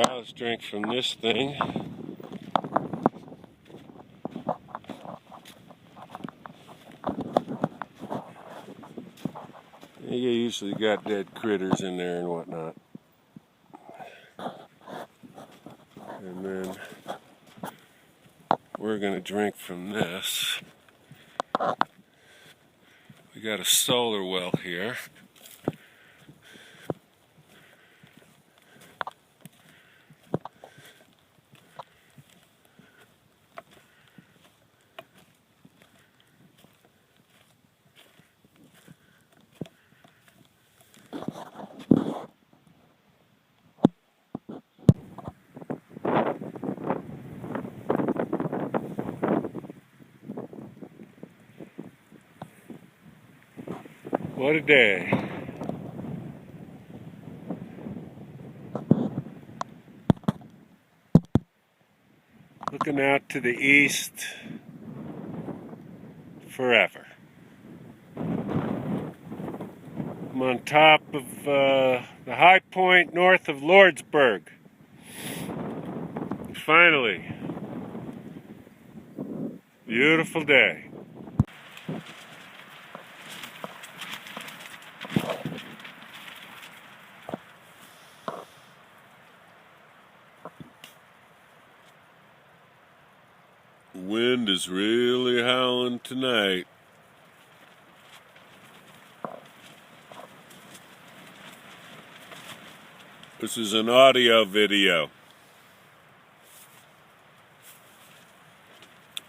cows drink from this thing. You usually got dead critters in there and whatnot. And then we're going to drink from this. We got a solar well here. What a day. Looking out to the east forever. I'm on top of the high point north of Lordsburg. Finally. Beautiful day. The wind is really howling tonight. This is an audio video.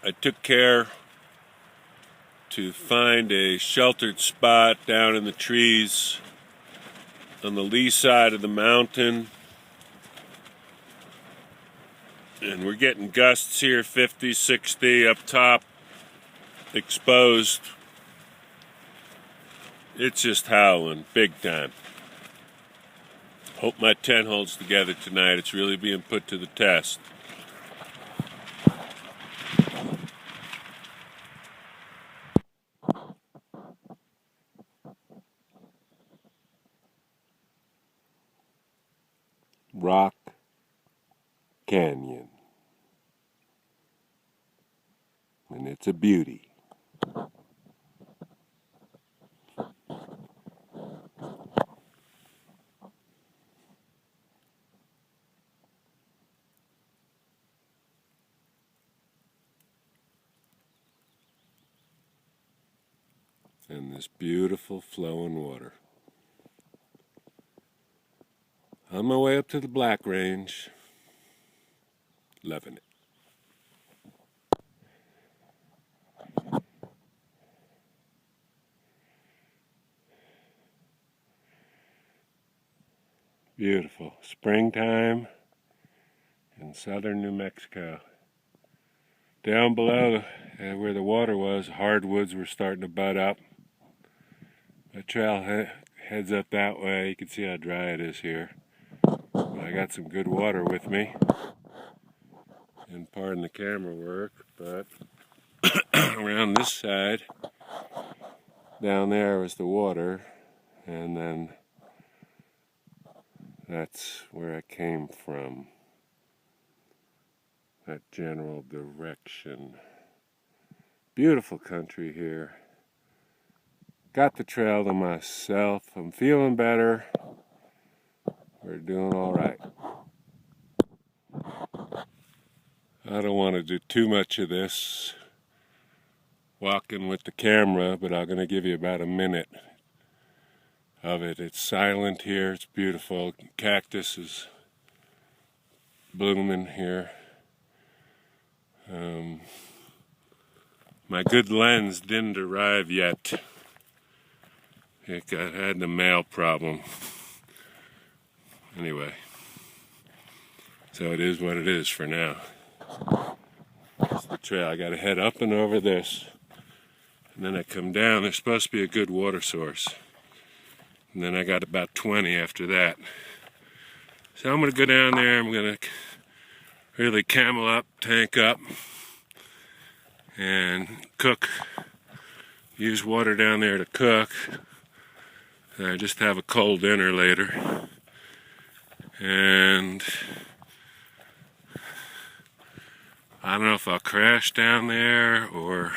I took care to find a sheltered spot down in the trees on the lee side of the mountain. And we're getting gusts here, 50, 60 up top, exposed. It's just howling, big time. Hope my tent holds together tonight. It's really being put to the test. Rock Canyon. And it's a beauty. And this beautiful flowing water. On my way up to the Black Range. Loving it. Beautiful. Springtime in southern New Mexico. Down below where the water was, hardwoods were starting to bud up. The trail heads up that way. You can see how dry it is here. I got some good water with me. And pardon the camera work, but around this side, down there was the water, and then that's where I came from. That general direction. Beautiful country here. Got the trail to myself. I'm feeling better. We're doing all right. I don't want to do too much of this walking with the camera, but I'm going to give you about a minute of it. It's silent here. It's beautiful. Cactus is blooming here. My good lens didn't arrive yet. I had the mail problem. Anyway, so it is what it is for now. That's the trail. I got to head up and over this. And then I come down. There's supposed to be a good water source. And then I got about 20 after that. So I'm going to go down there. I'm going to really camel up, tank up, and cook. Use water down there to cook. Just have a cold dinner later. And I don't know if I'll crash down there or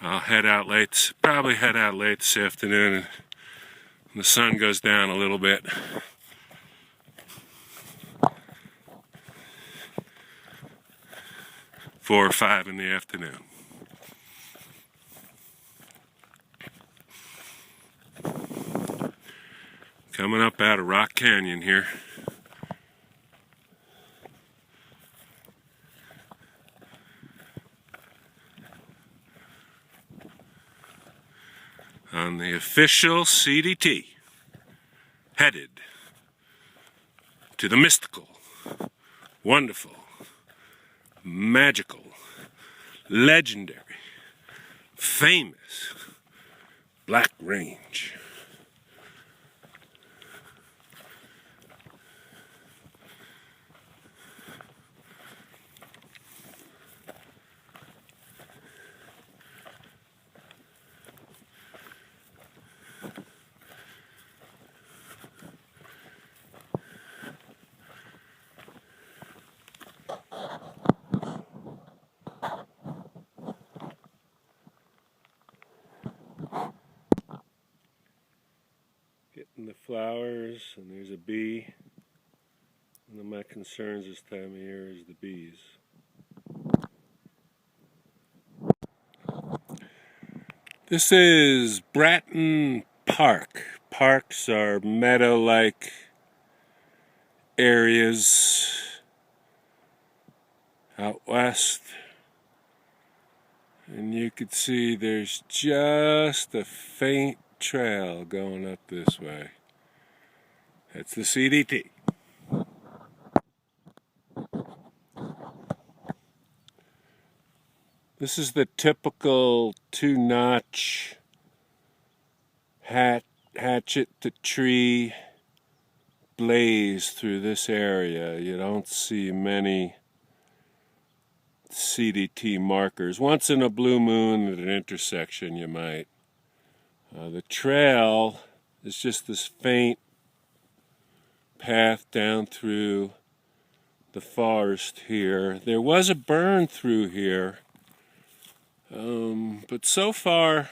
I'll head out late, probably head out late this afternoon when the sun goes down a little bit. Four or 5 in the afternoon. Coming up out of Rock Canyon here. On the official CDT, headed to the mystical, wonderful, magical, legendary, famous Black Range. Getting the flowers, and there's a bee. One of my concerns this time of year is the bees. This is Bratton Park. Parks are meadow-like areas out west. And you can see there's just a faint trail going up this way. That's the CDT. This is the typical 2-notch hatchet to tree blaze through this area. You don't see many CDT markers. Once in a blue moon at an intersection you might. The trail is just this faint path down through the forest here. There was a burn through here, but so far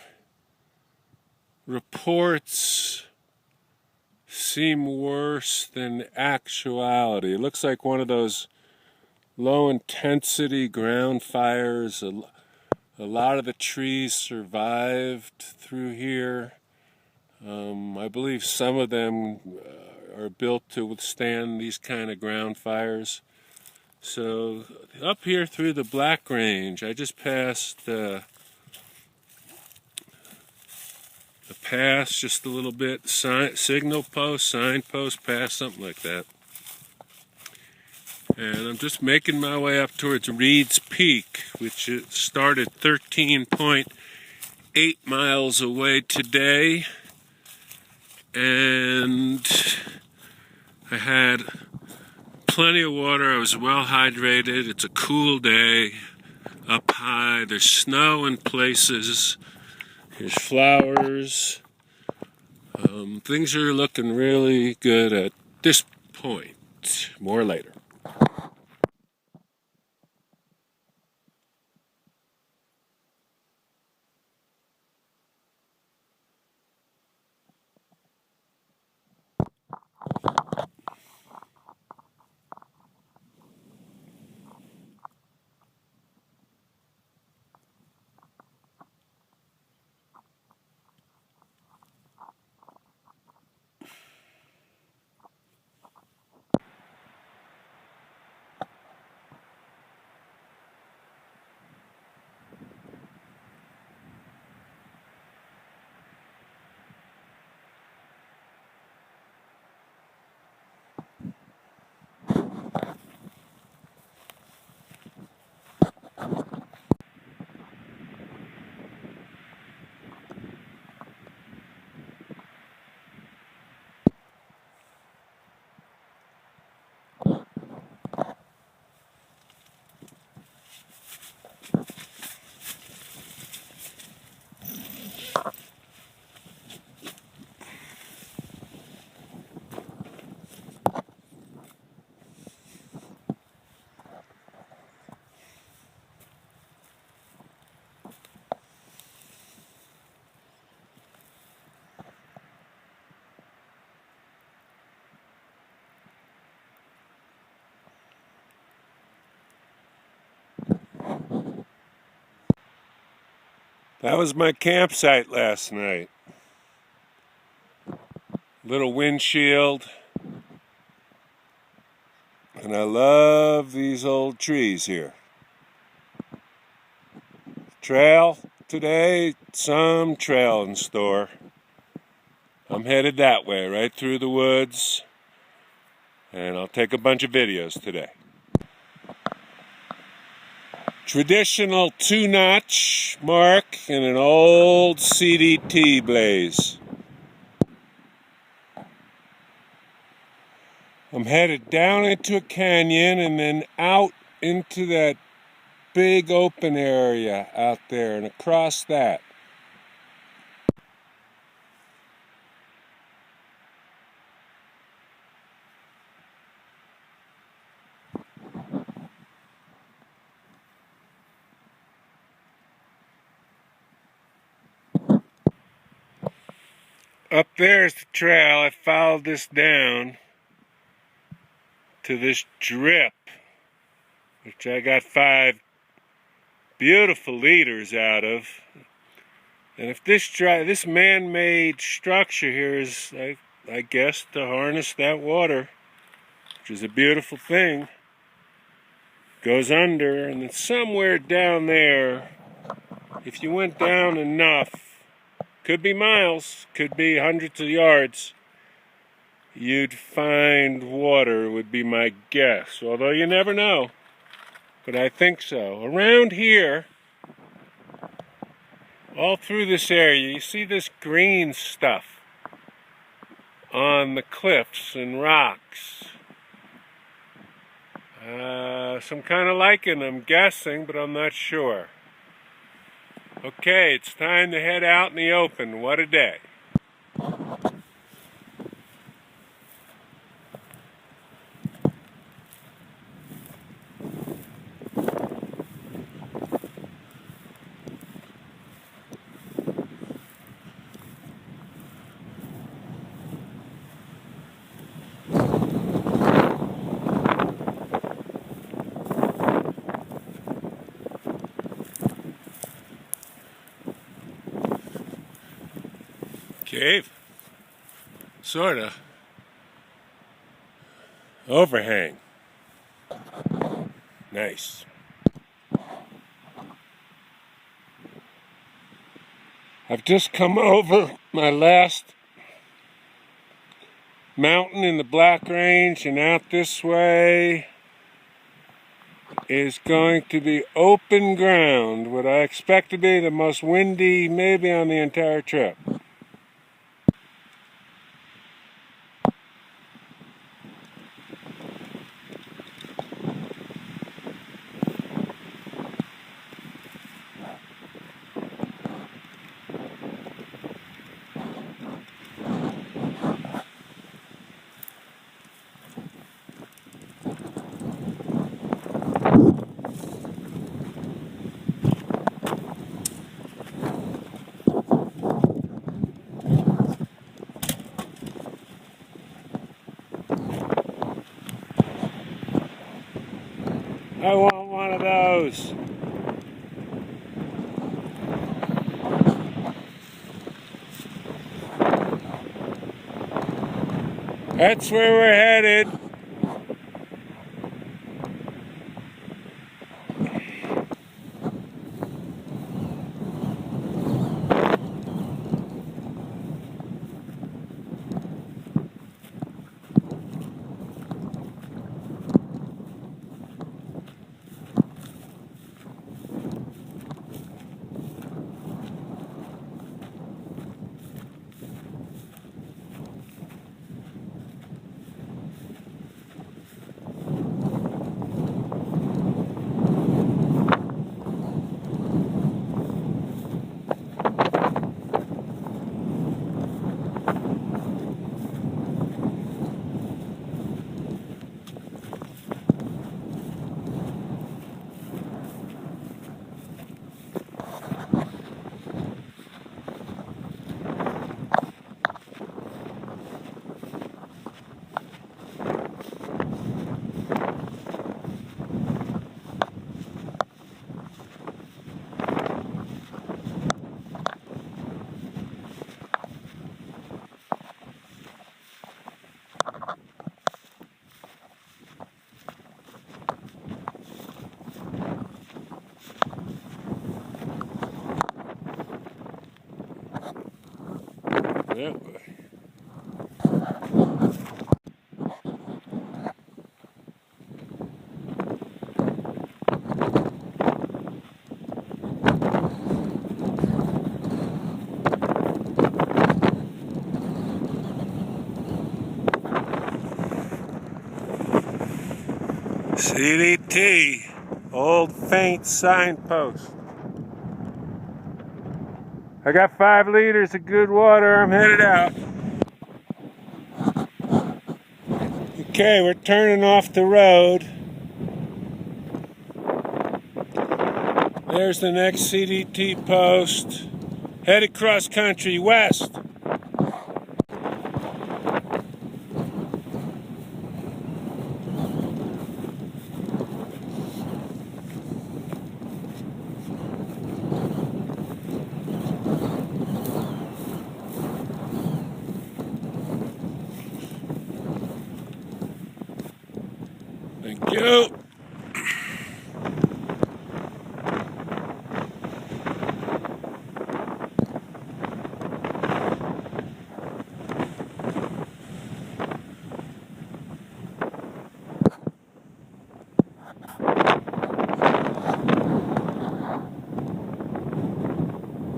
reports seem worse than actuality. It looks like one of those low-intensity ground fires. A lot of the trees survived through here. I believe some of them are built to withstand these kind of ground fires. So up here through the Black Range, I just passed the pass just a little bit, signal post, signpost pass, something like that. And I'm just making my way up towards Reed's Peak, which started 13.8 miles away today. And I had plenty of water. I was well hydrated. It's a cool day up high. There's snow in places. Here's flowers. Things are looking really good at this point. More later. That was my campsite last night. Little windshield. And I love these old trees here. Trail today, some trail in store. I'm headed that way, right through the woods. And I'll take a bunch of videos today. Traditional 2-notch mark in an old CDT blaze. I'm headed down into a canyon and then out into that big open area out there and across that. Up there's the trail. I followed this down to this drip, which I got 5 beautiful liters out of. And if this man-made structure here is, I guess, to harness that water, which is a beautiful thing, goes under, and then somewhere down there, if you went down enough, could be miles, could be hundreds of yards, you'd find water, would be my guess. Although you never know, but I think so. Around here, all through this area, you see this green stuff on the cliffs and rocks. Some kind of lichen, I'm guessing, but I'm not sure. Okay, it's time to head out in the open. What a day. Cave, sorta. Overhang. Nice. I've just come over my last mountain in the Black Range, and out this way is going to be open ground, what I expect to be the most windy maybe on the entire trip. I want one of those. That's where we're headed. Yep. CDT, old faint signpost. I got 5 liters of good water, I'm headed out. Okay, we're turning off the road. There's the next CDT post. Headed cross country west. Thank you.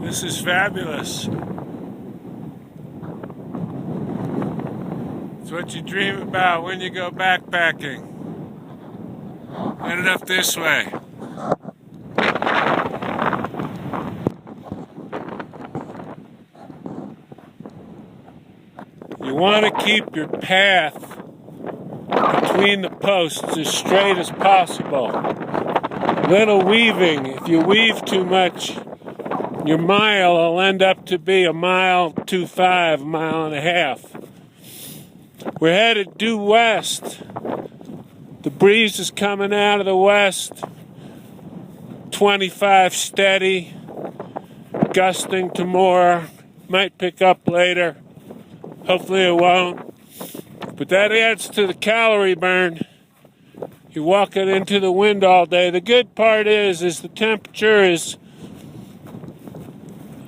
This is fabulous. It's what you dream about when you go backpacking. Headed up this way. You want to keep your path between the posts as straight as possible. Little weaving. If you weave too much, your mile will end up to be 1.25 miles, 1.5 miles. We're headed due west. The breeze is coming out of the west. 25 steady, gusting to more. Might pick up later. Hopefully it won't. But that adds to the calorie burn. You're walking into the wind all day. The good part is the temperature is,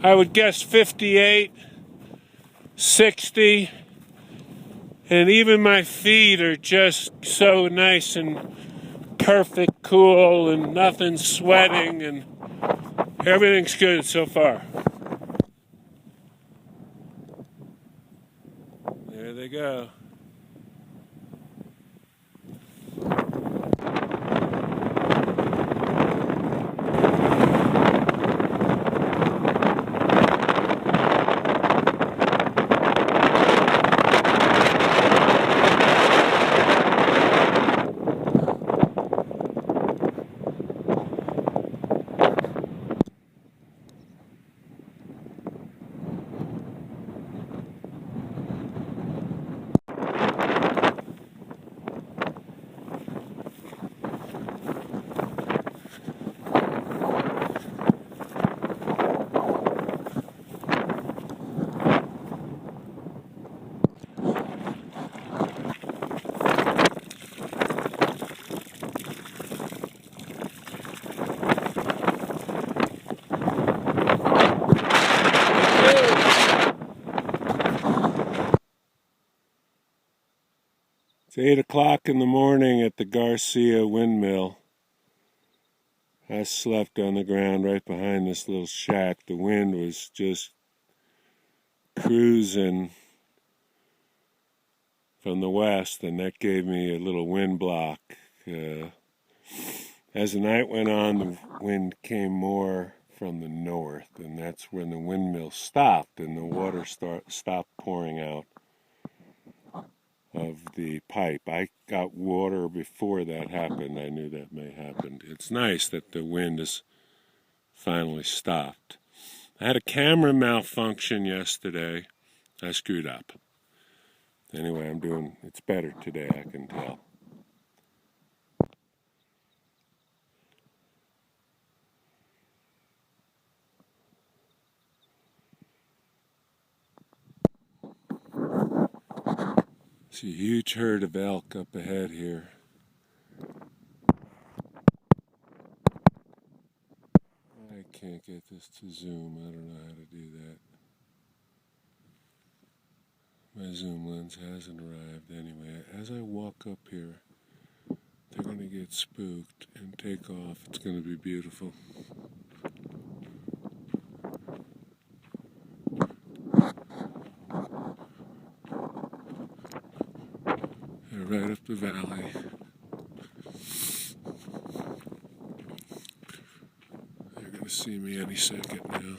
I would guess, 58, 60. And even my feet are just so nice and perfect, cool, and nothing's sweating, and everything's good so far. There they go. It's 8 o'clock in the morning at the Garcia windmill. I slept on the ground right behind this little shack. The wind was just cruising from the west, and that gave me a little wind block. As the night went on, the wind came more from the north, and that's when the windmill stopped and the water stopped pouring out of the pipe. I got water before that happened. I knew that may happen. It's nice that the wind has finally stopped. I had a camera malfunction yesterday. I screwed up. Anyway, it's better today, I can tell. See a huge herd of elk up ahead here. I can't get this to zoom. I don't know how to do that. My zoom lens hasn't arrived anyway. As I walk up here, they're going to get spooked and take off. It's going to be beautiful. They're right up the valley. They're going to see me any second now.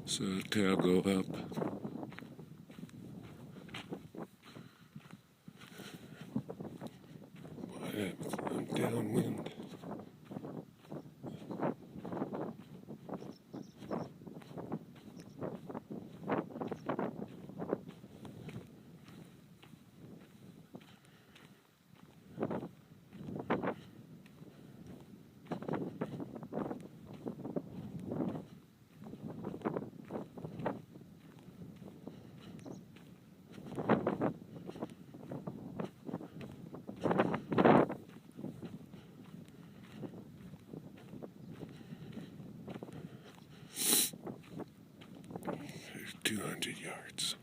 So the tail go up. I'm downwind. There's 200 yards.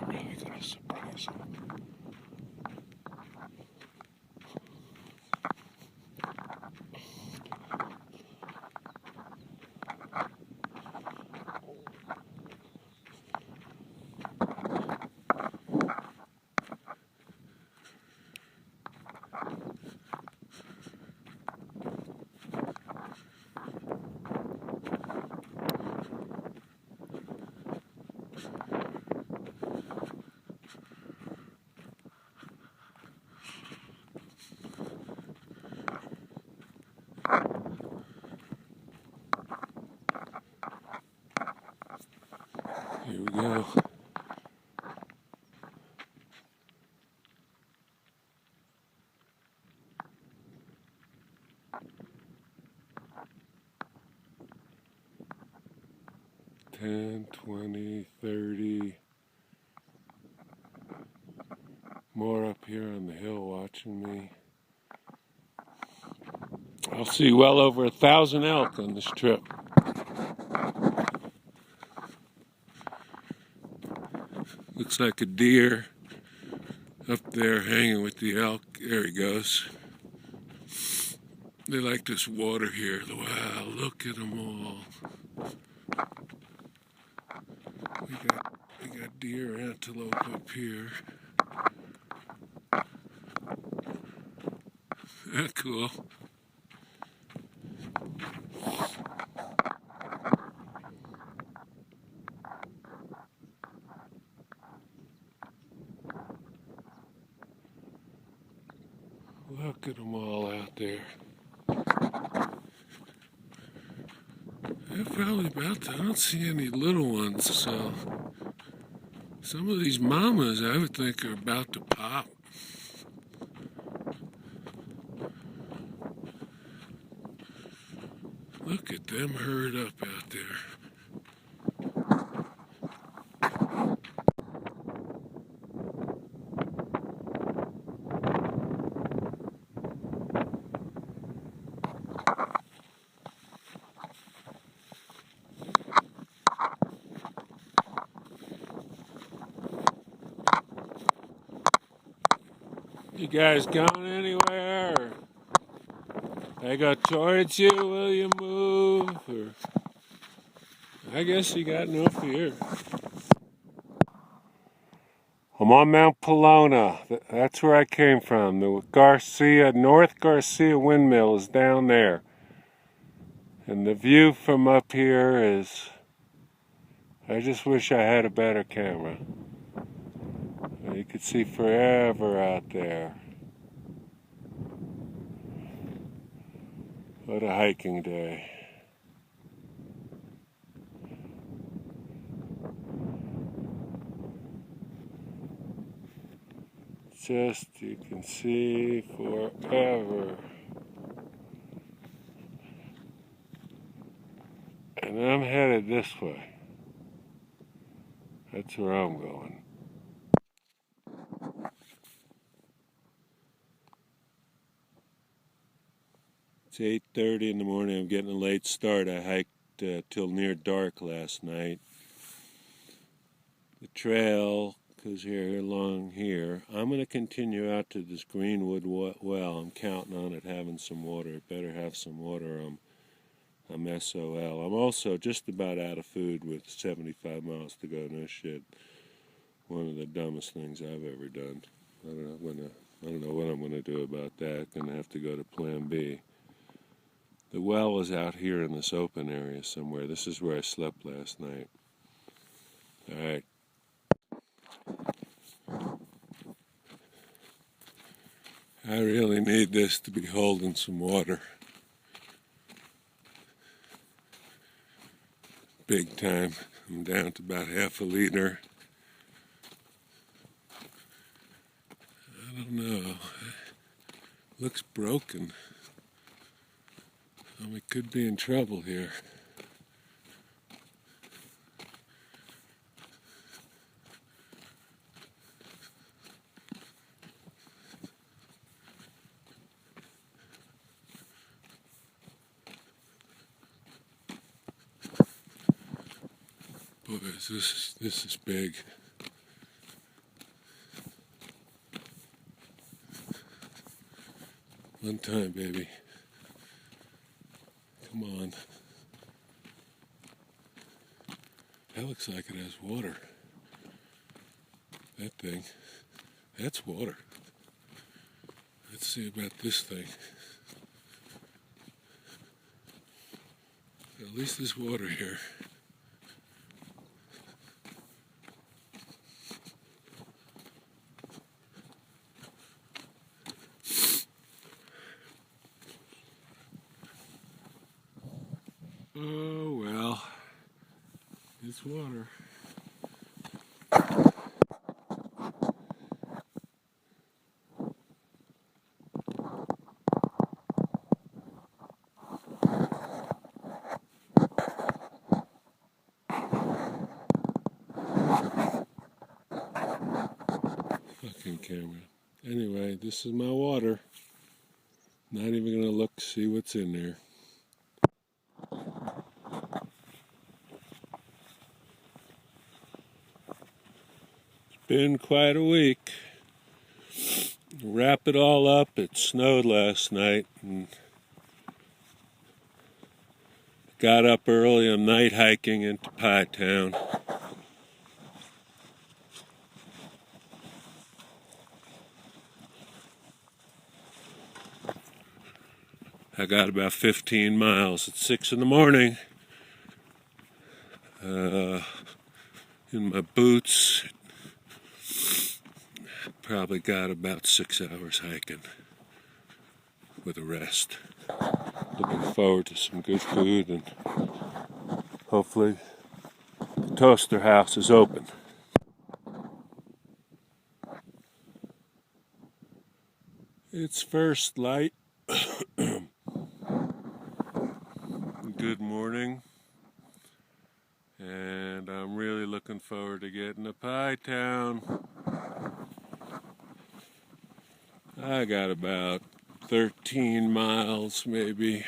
I'm really going to surprise them. Here we go. $10, $20, $30. More up here on the hill watching me. I'll see well over 1,000 elk on this trip. Looks like a deer up there hanging with the elk. There he goes. They like this water here. Wow, look at them all. We got deer, antelope up here. Cool. at them all out there. They're probably about to, I don't see any little ones, so some of these mamas I would think are about to pop. Look at them herd up out there. You guys going anywhere? Or I go towards you, will you move? Or I guess you got no fear. I'm on Mount Pelona. That's where I came from. The North Garcia windmill is down there. And the view from up here is, I just wish I had a better camera. You could see forever out there. What a hiking day. Just, you can see forever. And I'm headed this way. That's where I'm going. It's 8:30 in the morning. I'm getting a late start. I hiked till near dark last night. The trail goes here along here. I'm going to continue out to this Greenwood well. I'm counting on it having some water. It better have some water. I'm SOL. I'm also just about out of food with 75 miles to go. No shit. One of the dumbest things I've ever done. I don't know what I'm going to do about that. Going to have to go to Plan B. The well is out here in this open area somewhere. This is where I slept last night. All right. I really need this to be holding some water. Big time. I'm down to about half a liter. I don't know. It looks broken. We could be in trouble here. Boy, this is big. One time, baby. Come on. That looks like it has water. That thing. That's water. Let's see about this thing. At least there's water here. Oh well, it's water. Fucking camera. Anyway, this is my water. Not even gonna look to see what's in there. Been quite a week. Wrap it all up. It snowed last night and got up early. I'm night hiking into Pie Town. I got about 15 miles at 6 in the morning. In my boots. Probably got about 6 hours hiking. with a rest. Looking forward to some good food, and hopefully the toaster house is open. It's first light. Good morning. And I'm really looking forward to getting to Pie Town. I got about 13 miles maybe.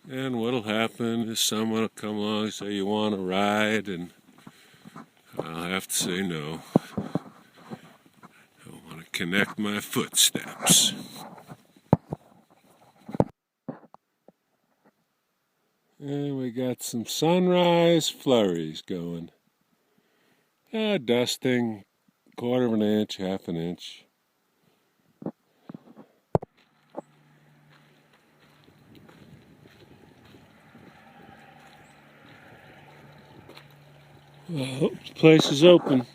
And what'll happen is someone will come along and say, "You want to ride?" And I'll have to say no. I want to connect my footsteps. And we got some sunrise flurries going. Dusting, 1/4 of an inch, 1/2 an inch. Well, the place is open.